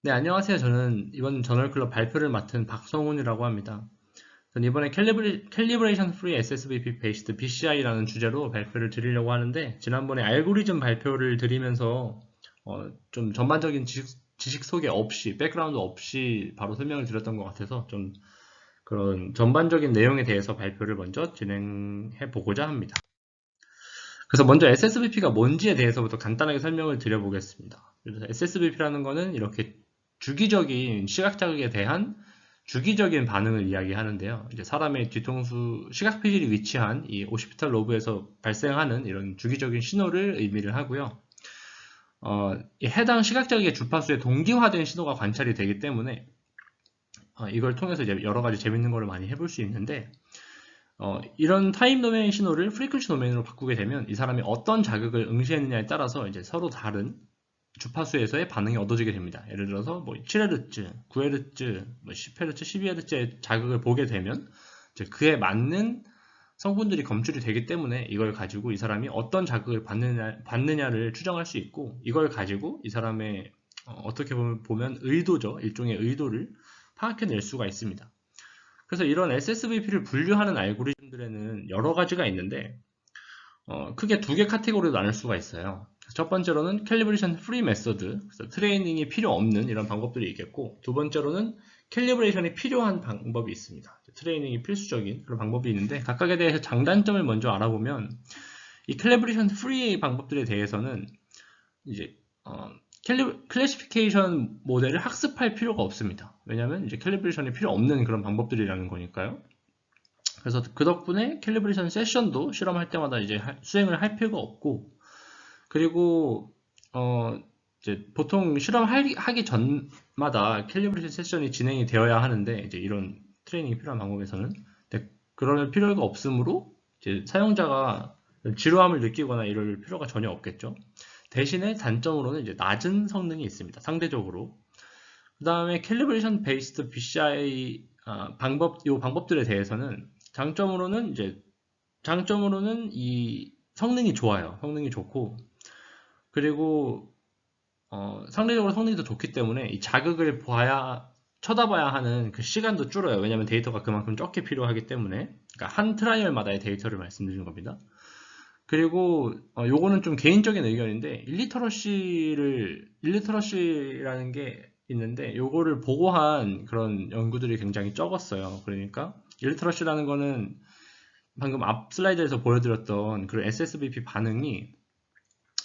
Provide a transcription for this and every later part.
네, 안녕하세요. 저는 이번 저널클럽 발표를 맡은 박성훈이라고 합니다. 저는 이번에 Calibration Free SSVP Based BCI라는 주제로 발표를 드리려고 하는데, 지난번에 알고리즘 발표를 드리면서 좀 전반적인 지식 소개 없이, 백그라운드 없이 바로 설명을 드렸던 것 같아서 좀 그런 전반적인 내용에 대해서 발표를 먼저 진행해 보고자 합니다. 그래서 먼저 SSVP가 뭔지에 대해서부터 간단하게 설명을 드려보겠습니다. 그래서 SSVP라는 거는 이렇게 주기적인 시각 자극에 대한 주기적인 반응을 이야기하는데요. 이제 사람의 뒤통수 시각 피질이 위치한 이 오시피탈 로브에서 발생하는 이런 주기적인 신호를 의미를 하고요. 이 해당 시각 자극의 주파수에 동기화된 신호가 관찰이 되기 때문에 이걸 통해서 이제 여러 가지 재밌는 거를 많이 해볼 수 있는데, 이런 타임 도메인 신호를 프리퀀시 도메인으로 바꾸게 되면 이 사람이 어떤 자극을 응시했느냐에 따라서 이제 서로 다른 주파수에서의 반응이 얻어지게 됩니다. 예를 들어서 뭐 7Hz, 9Hz, 뭐 10Hz, 12Hz의 자극을 보게 되면 이제 그에 맞는 성분들이 검출이 되기 때문에 이걸 가지고 이 사람이 어떤 자극을 받느냐를 추정할 수 있고, 이걸 가지고 이 사람의 어떻게 보면 의도죠. 일종의 의도를 파악해낼 수가 있습니다. 그래서 이런 SSVP를 분류하는 알고리즘들에는 여러 가지가 있는데, 크게 두 개 카테고리로 나눌 수가 있어요. 첫 번째로는 캘리브레이션 프리 메서드, 그래서 트레이닝이 필요 없는 이런 방법들이 있겠고, 두 번째로는 캘리브레이션이 필요한 방법이 있습니다. 트레이닝이 필수적인 그런 방법이 있는데, 각각에 대해서 장단점을 먼저 알아보면, 이 캘리브레이션 프리 방법들에 대해서는 이제 클래시피케이션 모델을 학습할 필요가 없습니다. 왜냐하면 이제 캘리브레이션이 필요 없는 그런 방법들이라는 거니까요. 그래서 그 덕분에 캘리브레이션 세션도 실험할 때마다 이제 수행을 할 필요가 없고, 그리고 이제 보통 실험하기 전마다 캘리브레이션 세션이 진행이 되어야 하는데, 이제 이런 트레이닝이 필요한 방법에서는 그럴 필요가 없으므로 이제 사용자가 지루함을 느끼거나 이럴 필요가 전혀 없겠죠. 대신에 단점으로는 이제 낮은 성능이 있습니다. 상대적으로. 그 다음에 캘리브레이션 베이스드 BCI 이 방법들에 대해서는 장점으로는 이 성능이 좋아요. 성능이 좋고, 그리고 상대적으로 성능이 더 좋기 때문에 이 자극을 쳐다봐야 하는 그 시간도 줄어요. 왜냐하면 데이터가 그만큼 적게 필요하기 때문에. 그러니까 한 트라이얼마다의 데이터를 말씀드리는 겁니다. 그리고 요거는 좀 개인적인 의견인데, 일리터러시라는 게 있는데, 요거를 보고한 그런 연구들이 굉장히 적었어요. 그러니까 일리터러시라는 거는 방금 앞 슬라이드에서 보여드렸던 그런 SSVP 반응이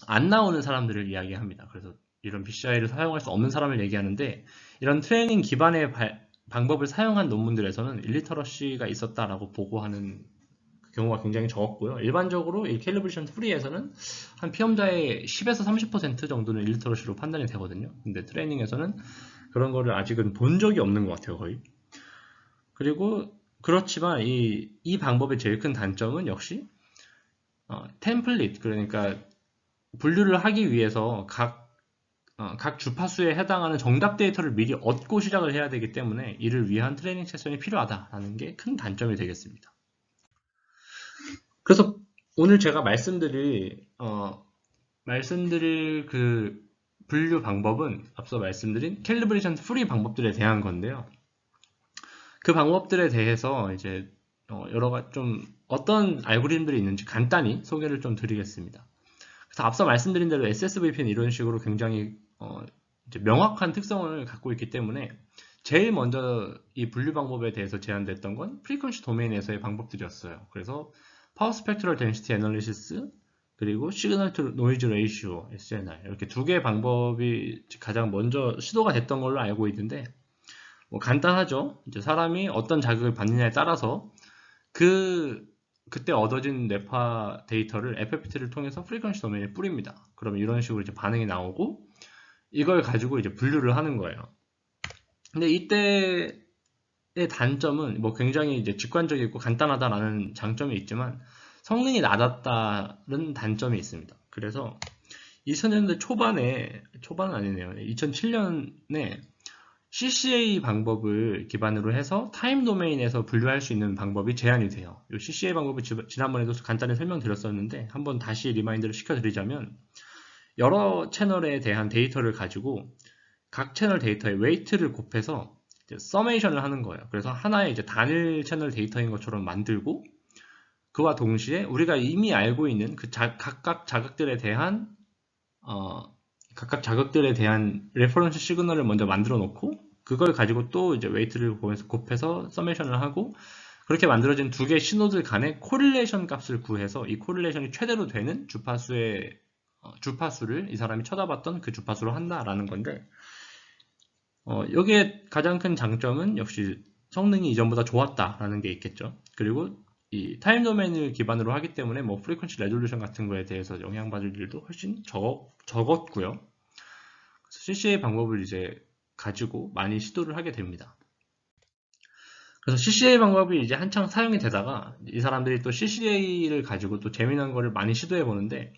안 나오는 사람들을 이야기합니다. 그래서 이런 BCI를 사용할 수 없는 사람을 얘기하는데, 이런 트레이닝 기반의 방법을 사용한 논문들에서는 일리터러시가 있었다라고 보고하는 경우가 굉장히 적었고요. 일반적으로 이 캘리브레이션 프리에서는 한 피험자의 10에서 30% 정도는 일리터러시로 판단이 되거든요. 근데 트레이닝에서는 그런 거를 아직은 본 적이 없는 것 같아요, 거의. 그리고 그렇지만 이 방법의 제일 큰 단점은 역시 템플릿, 그러니까 분류를 하기 위해서 각 주파수에 해당하는 정답 데이터를 미리 얻고 시작을 해야 되기 때문에 이를 위한 트레이닝 세션이 필요하다라는 게 큰 단점이 되겠습니다. 그래서 오늘 제가 말씀드릴 그 분류 방법은 앞서 말씀드린 캘리브레이션 프리 방법들에 대한 건데요. 그 방법들에 대해서 이제 여러 가지 좀 어떤 알고리즘들이 있는지 간단히 소개를 좀 드리겠습니다. 그래서 앞서 말씀드린 대로 SSVP는 이런 식으로 굉장히 이제 명확한 특성을 갖고 있기 때문에 제일 먼저 이 분류 방법에 대해서 제안됐던 건 프리퀀시 도메인에서의 방법들이었어요. 그래서 파워 스펙트럴 덴시티 애널리시스, 그리고 시그널 투 노이즈 레이시오 SNR, 이렇게 두 개의 방법이 가장 먼저 시도가 됐던 걸로 알고 있는데, 뭐 간단하죠. 이제 사람이 어떤 자극을 받느냐에 따라서 그때 얻어진 뇌파 데이터를 FFT를 통해서 프리퀀시 도메인에 뿌립니다. 그러면 이런 식으로 이제 반응이 나오고, 이걸 가지고 이제 분류를 하는 거예요. 근데 이때의 단점은 뭐 굉장히 이제 직관적이고 간단하다라는 장점이 있지만, 성능이 낮았다는 단점이 있습니다. 그래서 2000년대 초반은 아니네요. 2007년에 CCA 방법을 기반으로 해서 타임 도메인에서 분류할 수 있는 방법이 제안이 돼요. 이 CCA 방법을 지난번에도 간단히 설명드렸었는데 한번 다시 리마인드를 시켜드리자면, 여러 채널에 대한 데이터를 가지고 각 채널 데이터의 웨이트를 곱해서 서메이션을 하는 거예요. 그래서 하나의 이제 단일 채널 데이터인 것처럼 만들고, 그와 동시에 우리가 이미 알고 있는 그 각각 자극들에 대한 레퍼런스 시그널을 먼저 만들어 놓고, 그걸 가지고 또 이제 웨이트를 곱해서 서메이션을 하고, 그렇게 만들어진 두 개의 신호들 간의 코릴레이션 값을 구해서 이 코릴레이션이 최대로 되는 주파수를 이 사람이 쳐다봤던 그 주파수로 한다라는 건데, 여기에 가장 큰 장점은 역시 성능이 이전보다 좋았다라는 게 있겠죠. 그리고 이 타임 도메인을 기반으로 하기 때문에 뭐 프리퀀시 레졸루션 같은 거에 대해서 영향받을 일도 훨씬 적었고요. 그래서 CCA 방법을 이제 가지고 많이 시도를 하게 됩니다. 그래서 CCA 방법이 이제 한창 사용이 되다가 이 사람들이 또 CCA를 가지고 또 재미난 거를 많이 시도해 보는데,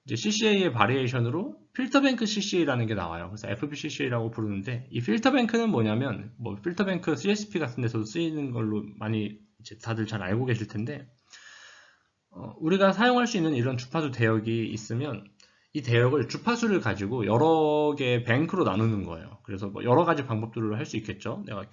이제 CCA의 바리에이션으로 필터뱅크 CCA라는 게 나와요. 그래서 FBCCA라고 부르는데, 이 필터뱅크는 뭐냐면, 뭐 필터뱅크 CSP 같은 데서도 쓰이는 걸로 많이 이제 다들 잘 알고 계실 텐데, 우리가 사용할 수 있는 이런 주파수 대역이 있으면 이 대역을 주파수를 가지고 여러 개의 뱅크로 나누는 거예요. 그래서 뭐 여러 가지 방법들로 할 수 있겠죠. 내가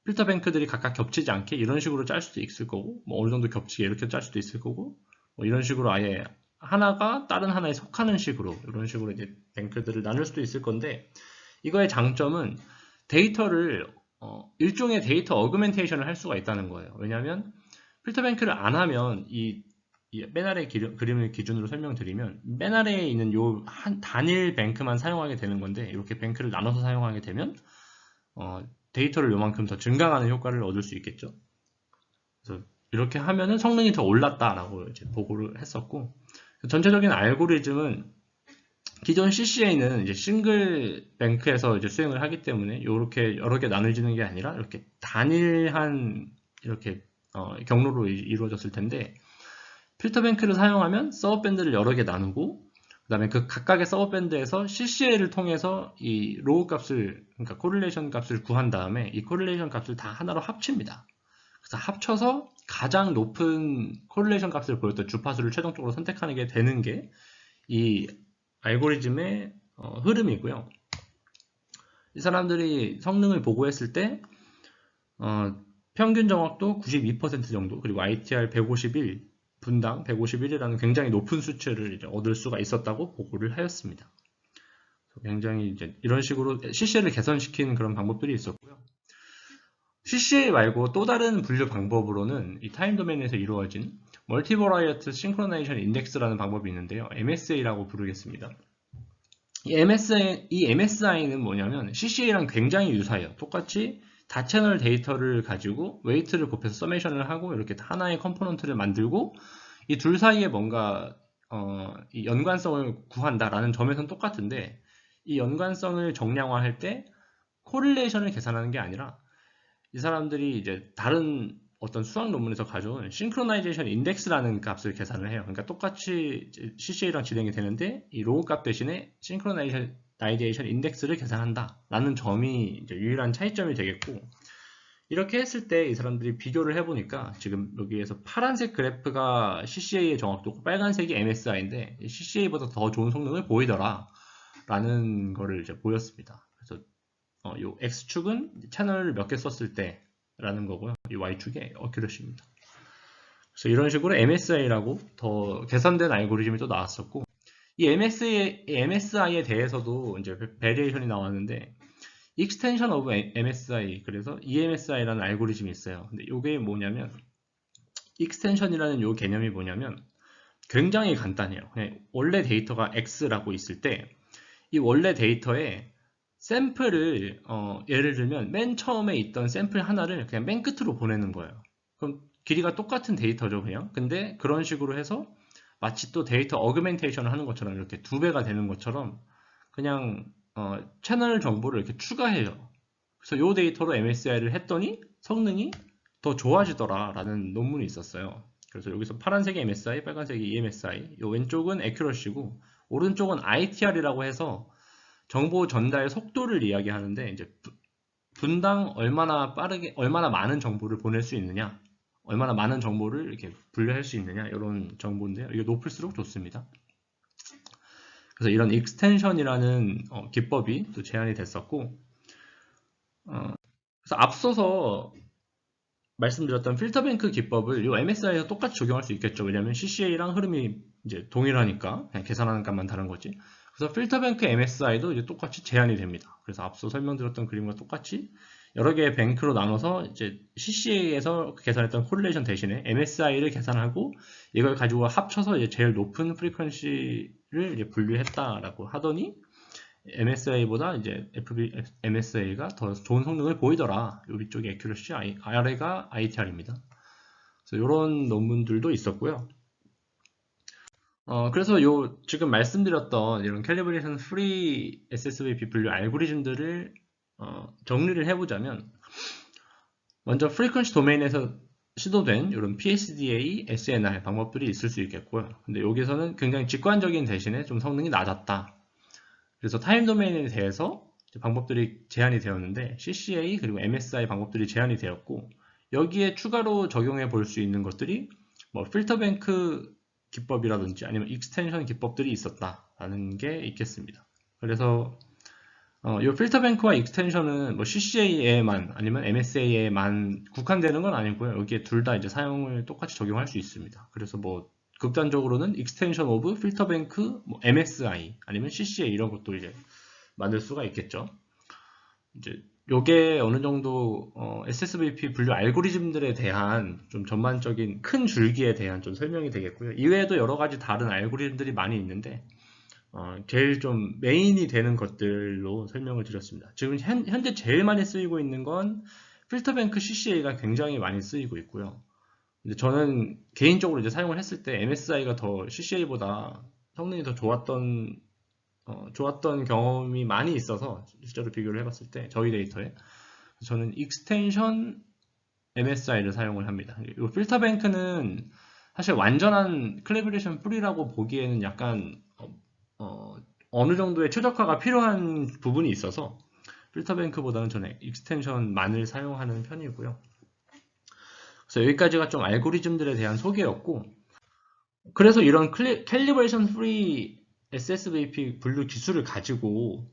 필터 뱅크들이 각각 겹치지 않게 이런 식으로 짤 수도 있을 거고, 뭐 어느 정도 겹치게 이렇게 짤 수도 있을 거고, 뭐 이런 식으로 아예 하나가 다른 하나에 속하는 식으로 이런 식으로 이제 뱅크들을 나눌 수도 있을 건데, 이거의 장점은 데이터를 일종의 데이터 어그멘테이션을 할 수가 있다는 거예요. 왜냐하면 필터 뱅크를 안 하면 이 맨 아래 그림을 기준으로 설명드리면, 맨 아래에 있는 요 한 단일 뱅크만 사용하게 되는 건데, 이렇게 뱅크를 나눠서 사용하게 되면 데이터를 요만큼 더 증강하는 효과를 얻을 수 있겠죠. 그래서 이렇게 하면은 성능이 더 올랐다라고 이제 보고를 했었고, 전체적인 알고리즘은 기존 CCA는 이제 싱글 뱅크에서 이제 수행을 하기 때문에 이렇게 여러 개 나눠지는 게 아니라 이렇게 단일한 이렇게 경로로 이루어졌을 텐데, 필터 뱅크를 사용하면 서버 밴드를 여러 개 나누고, 그 다음에 그 각각의 서버 밴드에서 CCA를 통해서 이 로우 값을, 그러니까 코릴레이션 값을 구한 다음에 이 코릴레이션 값을 다 하나로 합칩니다. 그래서 합쳐서 가장 높은 코릴레이션 값을 보였던 주파수를 최종적으로 선택하는 게 되는 게 이 알고리즘의 흐름이고요. 이 사람들이 성능을 보고했을 때 평균 정확도 92% 정도, 그리고 ITR 151, 분당 151이라는 굉장히 높은 수치를 이제 얻을 수가 있었다고 보고를 하였습니다. 굉장히 이제 이런 식으로 CCA를 개선시키는 그런 방법들이 있었고요. CCA 말고 또 다른 분류 방법으로는 이 타임 도메인에서 이루어진 멀티버라이어트 싱크로나이제이션 인덱스라는 방법이 있는데요. MSA라고 부르겠습니다. 이 MSI는 뭐냐면 CCA랑 굉장히 유사해요. 똑같이 다채널 데이터를 가지고 웨이트를 곱해서 서메이션을 하고 이렇게 하나의 컴포넌트를 만들고 이 둘 사이에 뭔가 이 연관성을 구한다라는 점에서는 똑같은데, 이 연관성을 정량화할 때 코릴레이션을 계산하는 게 아니라 이 사람들이 이제 다른 어떤 수학 논문에서 가져온 싱크로나이제이션 인덱스라는 값을 계산을 해요. 그러니까 똑같이 CCA랑 진행이 되는데 이 로우 값 대신에 싱크로나이제이션 인덱스를 계산한다라는 점이 이제 유일한 차이점이 되겠고, 이렇게 했을 때 이 사람들이 비교를 해보니까 지금 여기에서 파란색 그래프가 CCA의 정확도고 빨간색이 MSI인데 CCA보다 더 좋은 성능을 보이더라 라는 거를 이제 보였습니다. 그래서 요 X축은 채널을 몇 개 썼을 때 라는 거고요. 이 Y축이 어큐러시입니다. 그래서 이런 식으로 MSI라고 더 개선된 알고리즘이 또 나왔었고, 이 MSI에 대해서도 이제 베리에이션이 나왔는데, Extension of MSI, 그래서 EMSI라는 알고리즘이 있어요. 근데 이게 뭐냐면, Extension이라는 요 개념이 뭐냐면 굉장히 간단해요. 그냥 원래 데이터가 X라고 있을 때 이 원래 데이터에 샘플을 예를 들면 맨 처음에 있던 샘플 하나를 그냥 맨 끝으로 보내는 거예요. 그럼 길이가 똑같은 데이터죠, 그냥. 근데 그런 식으로 해서 마치 또 데이터 어그멘테이션을 하는 것처럼 이렇게 2배가 되는 것처럼 그냥 채널 정보를 이렇게 추가해요. 그래서 이 데이터로 MSI를 했더니 성능이 더 좋아지더라 라는 논문이 있었어요. 그래서 여기서 파란색이 MSI, 빨간색이 EMSI, 이 왼쪽은 Accuracy고 오른쪽은 ITR이라고 해서 정보 전달 속도를 이야기하는데, 이제 분당 얼마나 빠르게, 얼마나 많은 정보를 보낼 수 있느냐, 얼마나 많은 정보를 이렇게 분류할 수 있느냐, 이런 정보인데요. 이게 높을수록 좋습니다. 그래서 이런 익스텐션이라는 기법이 또 제안이 됐었고, 그래서 앞서서 말씀드렸던 필터뱅크 기법을 이 MSI에서 똑같이 적용할 수 있겠죠. 왜냐하면 CCA랑 흐름이 이제 동일하니까 그냥 계산하는 값만 다른 거지. 그래서 필터뱅크 MSI도 이제 똑같이 제한이 됩니다. 그래서 앞서 설명드렸던 그림과 똑같이 여러 개의 뱅크로 나눠서 이제 CCA에서 계산했던 코릴레이션 대신에 MSI를 계산하고 이걸 가지고 합쳐서 이제 제일 높은 프리퀀시를 이제 분류했다라고 하더니 MSI보다 이제 MSI가 더 좋은 성능을 보이더라. 요 위쪽에 액큐러시, 아래가 ITR입니다. 그래서 이런 논문들도 있었고요. 그래서 지금 말씀드렸던 이런 캘리브레이션 프리 SSVP 분류 알고리즘들을 정리를 해보자면, 먼저 프리퀀시 도메인에서 시도된 이런 PSDA, SNR 방법들이 있을 수 있겠고요. 근데 여기서는 굉장히 직관적인 대신에 좀 성능이 낮았다. 그래서 타임 도메인에 대해서 방법들이 제한이 되었는데 CCA 그리고 MSI 방법들이 제한이 되었고, 여기에 추가로 적용해 볼 수 있는 것들이 뭐 필터뱅크 기법이라든지 아니면 익스텐션 기법들이 있었다라는 게 있겠습니다. 그래서 이 필터뱅크와 익스텐션은 뭐 CCA에만 아니면 MSA에만 국한되는 건 아니고요. 여기에 둘 다 이제 사용을 똑같이 적용할 수 있습니다. 그래서 뭐 극단적으로는 익스텐션 오브 필터뱅크, 뭐 MSI 아니면 CCA 이런 것도 이제 만들 수가 있겠죠. 이제 요게 어느 정도 SSVP 분류 알고리즘들에 대한 좀 전반적인 큰 줄기에 대한 좀 설명이 되겠고요. 이외에도 여러 가지 다른 알고리즘들이 많이 있는데 제일 좀 메인이 되는 것들로 설명을 드렸습니다. 지금 현재 제일 많이 쓰이고 있는 건 필터뱅크 CCA가 굉장히 많이 쓰이고 있고요. 근데 저는 개인적으로 이제 사용을 했을 때 MSI가 더 CCA보다 성능이 더 좋았던 경험이 많이 있어서 실제로 비교를 해봤을 때 저희 데이터에 저는 익스텐션 MSI를 사용을 합니다. 이 필터뱅크는 사실 완전한 캘리브레이션 풀이라고 보기에는 약간 어느 정도의 최적화가 필요한 부분이 있어서 필터뱅크보다는 저는 익스텐션만을 사용하는 편이고요. 그래서 여기까지가 좀 알고리즘들에 대한 소개였고, 그래서 이런 캘리브레이션 프리 SSVP 분류 기술을 가지고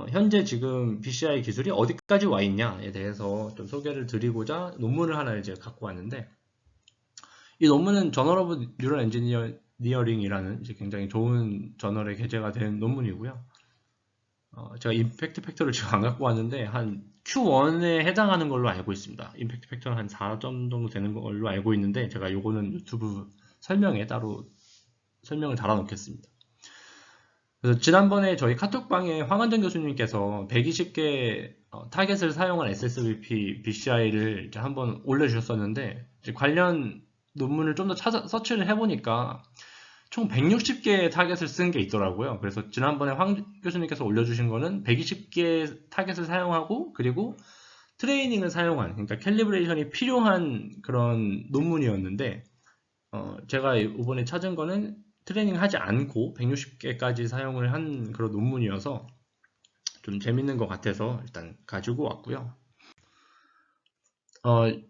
현재 지금 BCI 기술이 어디까지 와 있냐에 대해서 좀 소개를 드리고자 논문을 하나 이제 갖고 왔는데, 이 논문은 저널 오브 뉴럴 엔지니어링이라는 이제 굉장히 좋은 저널에 게재가 된 논문이고요. 제가 임팩트 팩터를 지금 안 갖고 왔는데 한 Q1에 해당하는 걸로 알고 있습니다. 임팩트 팩터는 한 4점 정도 되는 걸로 알고 있는데 제가 요거는 유튜브 설명에 따로 설명을 달아놓겠습니다. 그래서 지난번에 저희 카톡방에 황한정 교수님께서 120개 타겟을 사용한 SSVP BCI를 이제 한번 올려주셨었는데, 이제 관련 논문을 좀 더 서치를 해보니까 총 160개의 타겟을 쓴 게 있더라고요. 그래서 지난번에 황 교수님께서 올려주신 거는 120개의 타겟을 사용하고 그리고 트레이닝을 사용한, 그러니까 캘리브레이션이 필요한 그런 논문이었는데, 제가 이번에 찾은 거는 트레이닝 하지 않고 160개까지 사용을 한 그런 논문이어서 좀 재밌는 것 같아서 일단 가지고 왔고요.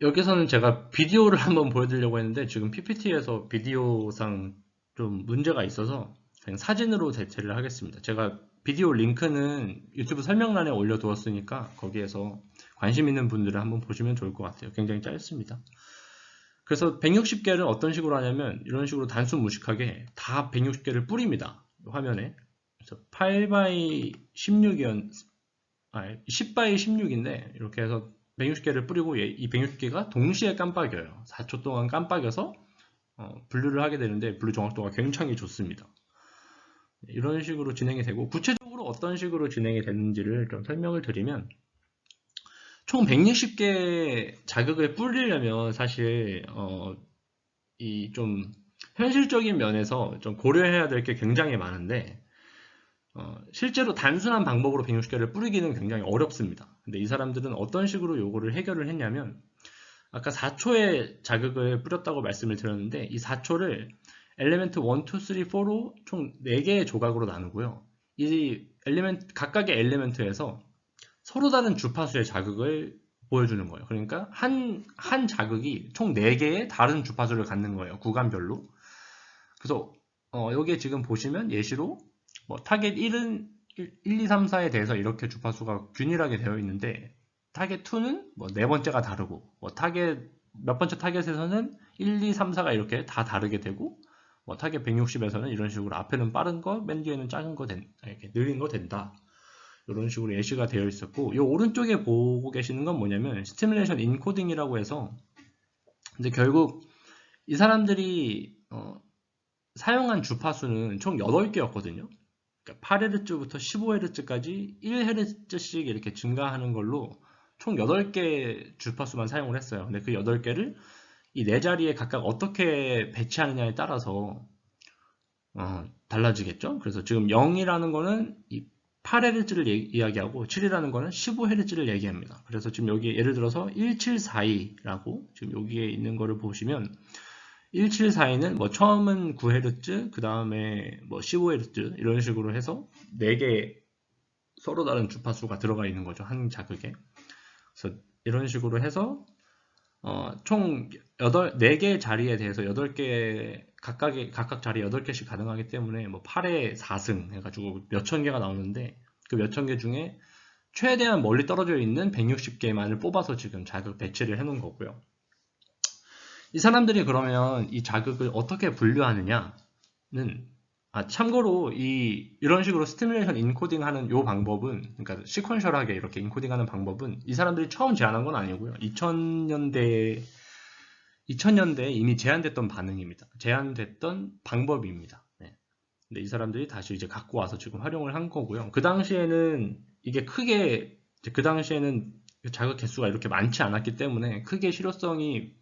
여기서는 제가 비디오를 한번 보여드리려고 했는데 지금 PPT에서 비디오상 좀 문제가 있어서 그냥 사진으로 대체를 하겠습니다. 제가 비디오 링크는 유튜브 설명란에 올려두었으니까 거기에서 관심 있는 분들은 한번 보시면 좋을 것 같아요. 굉장히 짧습니다. 그래서 160개를 어떤 식으로 하냐면 이런 식으로 단순 무식하게 다 160개를 뿌립니다. 화면에. 그래서 8x 16이었, 10x 16인데 이렇게 해서 160개를 뿌리고 이 160개가 동시에 깜빡여요. 4초 동안 깜빡여서 분류를 하게 되는데 분류 정확도가 굉장히 좋습니다. 이런 식으로 진행이 되고, 구체적으로 어떤 식으로 진행이 되는지를 좀 설명을 드리면, 총 160개 자극을 뿌리려면 사실 이 좀 현실적인 면에서 좀 고려해야 될 게 굉장히 많은데, 실제로 단순한 방법으로 160개를 뿌리기는 굉장히 어렵습니다. 근데 이 사람들은 어떤 식으로 요거를 해결을 했냐면, 아까 4초의 자극을 뿌렸다고 말씀을 드렸는데 이 4초를 엘리멘트 1, 2, 3, 4로 총 4개의 조각으로 나누고요. 이 각각의 엘리멘트에서 서로 다른 주파수의 자극을 보여주는 거예요. 그러니까 한 자극이 총 4개의 다른 주파수를 갖는 거예요. 구간별로. 그래서 여기에 지금 보시면 예시로 뭐 타겟 1은 1, 2, 3, 4에 대해서 이렇게 주파수가 균일하게 되어 있는데 타겟 2는 뭐 네 번째가 다르고 뭐 타겟 몇 번째 타겟에서는 1, 2, 3, 4가 이렇게 다 다르게 되고 뭐 타겟 160에서는 이런 식으로 앞에는 빠른 거, 맨 뒤에는 작은 거 이렇게 느린 거 된다. 이런 식으로 예시가 되어 있었고 이 오른쪽에 보고 계시는 건 뭐냐면 스티뮬레이션 인코딩이라고 해서 근데 결국 이 사람들이 사용한 주파수는 총 8개였거든요. 그러니까 8Hz부터 15Hz까지 1Hz씩 이렇게 증가하는 걸로 총 8개 주파수만 사용을 했어요. 근데 그 8개를 이 네 자리에 각각 어떻게 배치하느냐에 따라서 달라지겠죠. 그래서 지금 0이라는 거는 이 8Hz를 이야기하고 7이라는 거는 15Hz를 얘기합니다. 그래서 지금 여기 예를 들어서 1742라고 지금 여기에 있는 거를 보시면 1742는 뭐 처음은 9Hz, 그 다음에 뭐 15Hz 이런 식으로 해서 4개 서로 다른 주파수가 들어가 있는 거죠. 한 자극에. 그래서 이런 식으로 해서 총 4개 자리에 대해서 8개 각각 자리 8개씩 가능하기 때문에 뭐 8의 4승 해가지고 몇천 개가 나오는데 그 몇천 개 중에 최대한 멀리 떨어져 있는 160개만을 뽑아서 지금 자극 배치를 해놓은 거고요. 이 사람들이 그러면 이 자극을 어떻게 분류하느냐는 참고로 이런 식으로 스티뮬레이션 인코딩 하는 이 방법은 그러니까 시퀀셜하게 이렇게 인코딩하는 방법은 이 사람들이 처음 제안한 건 아니고요. 2000년대에 이미 제안됐던 반응입니다. 제안됐던 방법입니다. 네. 근데 이 사람들이 다시 이제 갖고 와서 지금 활용을 한 거고요. 그 당시에는 이게 크게 그 당시에는 자극 개수가 이렇게 많지 않았기 때문에 크게 실효성이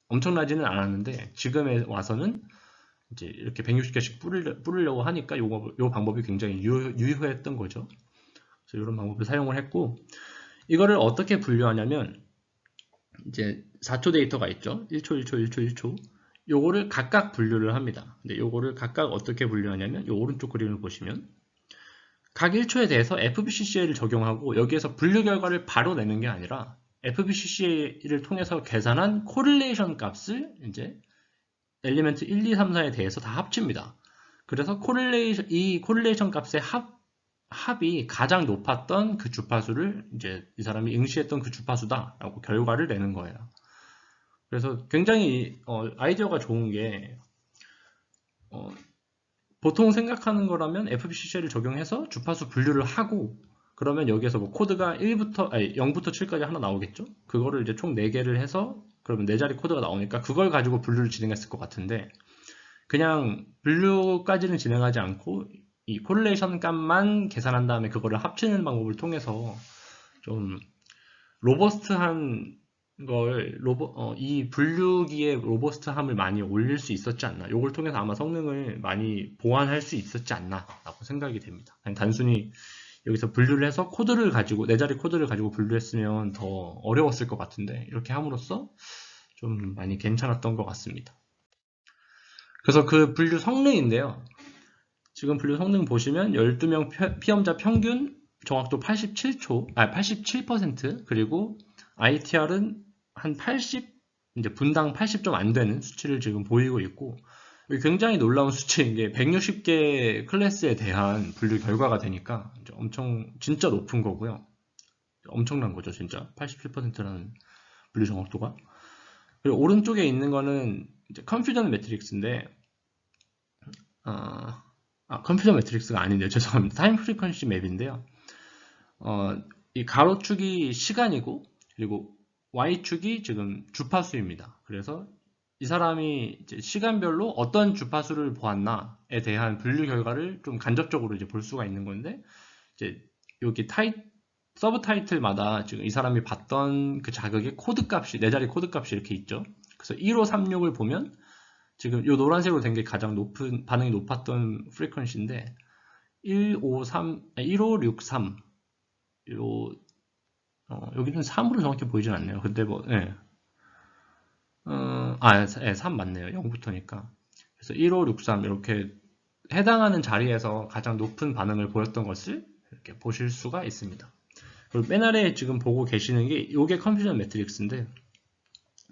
엄청나지는 않았는데 지금에 와서는 이제 이렇게 160개씩 뿌리려고 하니까 요 방법이 굉장히 유효했던 거죠. 그래서 이런 방법을 사용을 했고 이거를 어떻게 분류하냐면 이제 4초 데이터가 있죠. 1초, 1초, 1초, 1초. 요거를 각각 분류를 합니다. 근데 요거를 각각 어떻게 분류하냐면 요 오른쪽 그림을 보시면 각 1초에 대해서 FBCCA를 적용하고 여기에서 분류 결과를 바로 내는 게 아니라 FBCCA를 통해서 계산한 코릴레이션 값을 이제 엘리멘트 1, 2, 3, 4에 대해서 다 합칩니다. 그래서 이 코릴레이션 값의 합이 가장 높았던 그 주파수를 이제 이 사람이 응시했던 그 주파수다라고 결과를 내는 거예요. 그래서 굉장히 아이디어가 좋은 게 보통 생각하는 거라면 FBCCA를 적용해서 주파수 분류를 하고 그러면 여기에서 뭐 코드가 0부터 7까지 하나 나오겠죠? 그거를 이제 총 4개를 해서 그러면 4자리 코드가 나오니까 그걸 가지고 분류를 진행했을 것 같은데 그냥 분류까지는 진행하지 않고 이 코릴레이션 값만 계산한 다음에 그거를 합치는 방법을 통해서 좀 로버스트한 걸 이 분류기의 로버스트함을 많이 올릴 수 있었지 않나. 이걸 통해서 아마 성능을 많이 보완할 수 있었지 않나 라고 생각이 됩니다. 그냥 단순히 여기서 분류를 해서 코드를 가지고 4자리 코드를 가지고 분류했으면 더 어려웠을 것 같은데 이렇게 함으로써 좀 많이 괜찮았던 것 같습니다. 그래서 그 분류 성능인데요. 지금 분류 성능 보시면 12명 피험자 평균 정확도 87% 그리고 ITR은 한 80, 이제 분당 80 좀 안 되는 수치를 지금 보이고 있고 굉장히 놀라운 수치인 게 160개 클래스에 대한 분류 결과가 되니까 엄청 진짜 높은 거고요. 엄청난 거죠, 진짜. 87%라는 분류 정확도가. 그리고 오른쪽에 있는 거는 이제 컨퓨전 매트릭스인데 컨퓨전 매트릭스가 아닌데요. 죄송합니다. 타임 프리퀀시 맵인데요. 이 가로축이 시간이고 그리고 Y축이 지금 주파수입니다. 그래서 이 사람이 이제 시간별로 어떤 주파수를 보았나에 대한 분류 결과를 좀 간접적으로 이제 볼 수가 있는 건데, 이제 여기 서브 타이틀마다 지금 이 사람이 봤던 그 자극의 코드 값이, 4자리 코드 값이 이렇게 있죠. 그래서 1536을 보면 지금 이 노란색으로 된 게 가장 높은, 반응이 높았던 프리퀀시인데, 1563, 여기는 3으로 정확히 보이진 않네요. 근데 뭐, 예. 3 맞네요. 0부터니까. 그래서 1563 이렇게 해당하는 자리에서 가장 높은 반응을 보였던 것을 이렇게 보실 수가 있습니다. 그리고 맨 아래에 지금 보고 계시는 게 이게 컨퓨전 매트릭스인데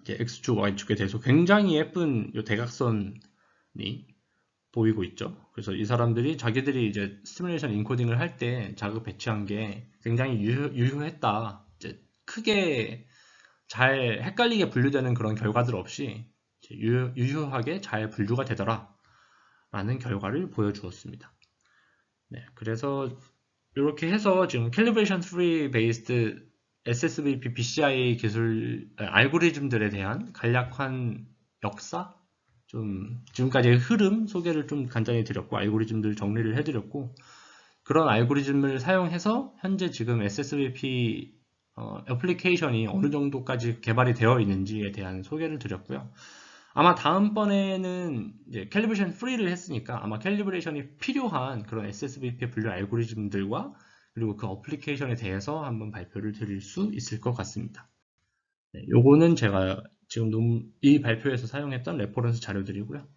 이제 X축, Y축에 대해서 굉장히 예쁜 이 대각선이 보이고 있죠. 그래서 이 사람들이 자기들이 이제 스티뮬레이션 인코딩을 할 때 자극 배치한 게 굉장히 유효했다. 이제 크게 잘 헷갈리게 분류되는 그런 결과들 없이 유효하게 잘 분류가 되더라 라는 결과를 보여주었습니다. 네, 그래서 이렇게 해서 지금 Calibration Free Based SSVP BCI 기술 알고리즘들에 대한 간략한 역사, 좀 지금까지의 흐름 소개를 좀 간단히 드렸고, 알고리즘들 정리를 해드렸고, 그런 알고리즘을 사용해서 현재 지금 SSVP 애플리케이션이 어느 정도까지 개발이 되어 있는지에 대한 소개를 드렸고요. 아마 다음번에는 이제 캘리브레이션 프리를 했으니까 아마 캘리브레이션이 필요한 그런 SSVP 분류 알고리즘들과 그리고 그 어플리케이션에 대해서 한번 발표를 드릴 수 있을 것 같습니다. 네, 요거는 제가 지금 이 발표에서 사용했던 레퍼런스 자료들이고요.